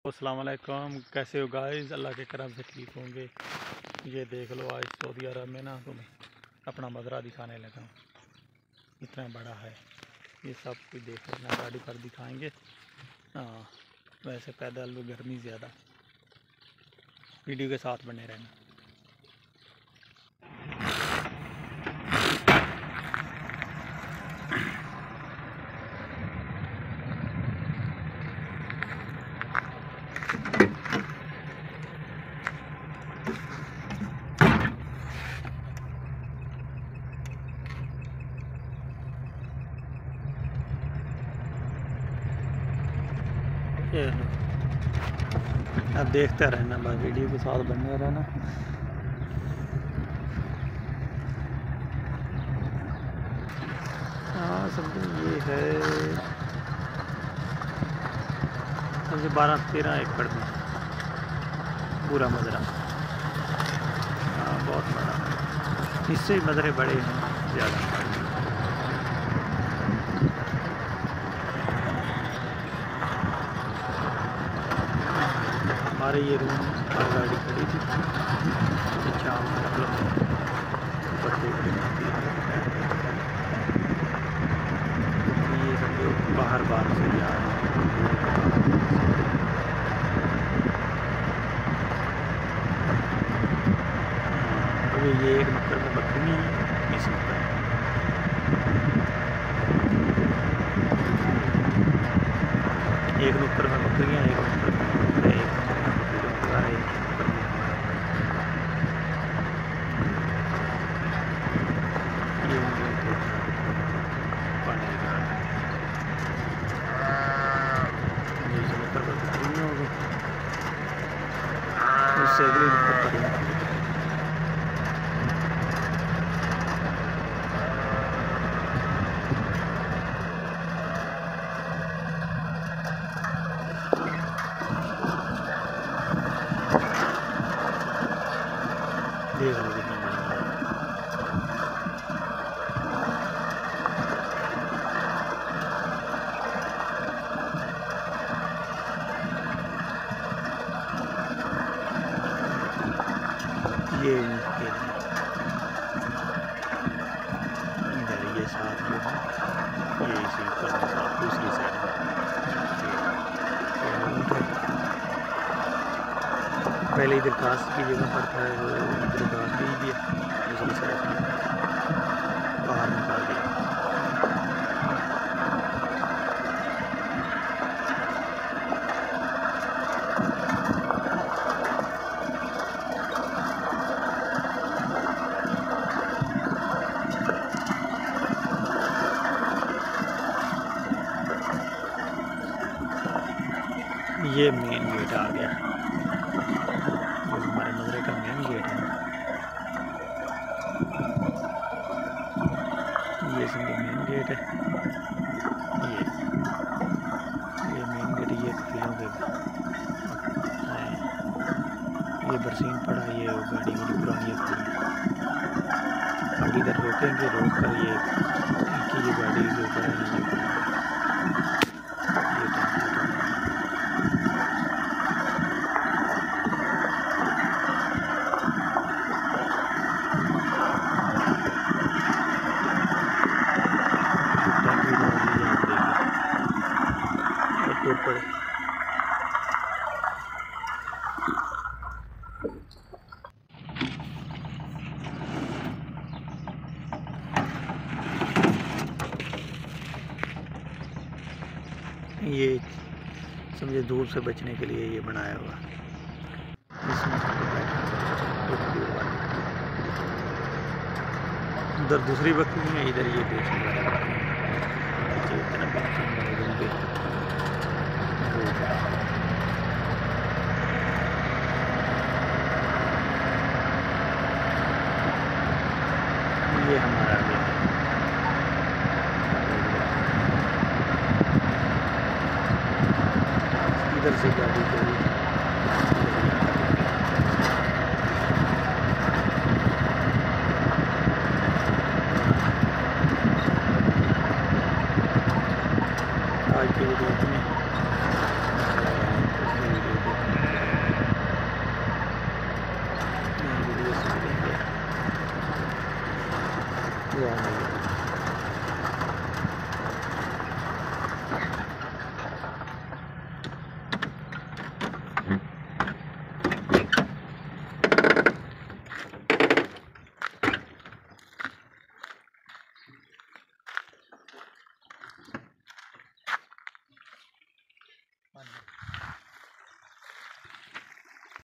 अस्सलाम वालेकुम, कैसे हो गाइस। अल्लाह के करम से ठीक होंगे। ये देख लो, आज सऊदी अरब में ना तुम्हें अपना मज़रा दिखाने लगा हूँ। इतना बड़ा है ये, सब कुछ देख लेना। गाड़ी पर दिखाएंगे। हाँ, वैसे पैदल में गर्मी ज़्यादा। वीडियो के साथ बने रहना। ये अब देखते रहना, बस वीडियो के साथ बने रहना। हाँ, समझो ये है समझो 12-13 एकड़ में पूरा मज़रा। हाँ, बहुत बड़ा। इससे ही मज़रे बड़े हैं ज़्यादा। हमारे ये रूम पर गाड़ी खड़ी थी, शाम ये सब लोग बाहर से जा रहे हैं। अभी ये एक नुक्कड़ में बकरी है, इस नुक्कड़ एक नुक्कड़ में बकरियाँ, एक नुक्कड़ में उससे अगले नुक्कड़ पर देख लो कितना बड़ा है। ये इधर ये साथ जो है, ये इसी पर दूसरी साइड में पहले इधर घास की जगह पड़ता है, वो इधर घास दी गई, दूसरी साइड में बाहर निकाल दिया। ये मेन गेट आ गया, ये हमारे मज़रे का मेन गेट है। ये समझो मेन गेट है। ये मेन गेट, ये कफिलों के ये बरसीन पड़ा, ये गाड़ी बड़ी पुरानी है। अब इधर रोकेंगे, रोक कर ये गाड़ी के ऊपर पड़े। ये समझे धूप से बचने के लिए ये बनाया हुआ। इसमें उधर दूसरी बकरी है, इधर ये बेचने वाला ये हमारा गया। इधर से गाड़ी चली, आज की वीडियो में Yeah.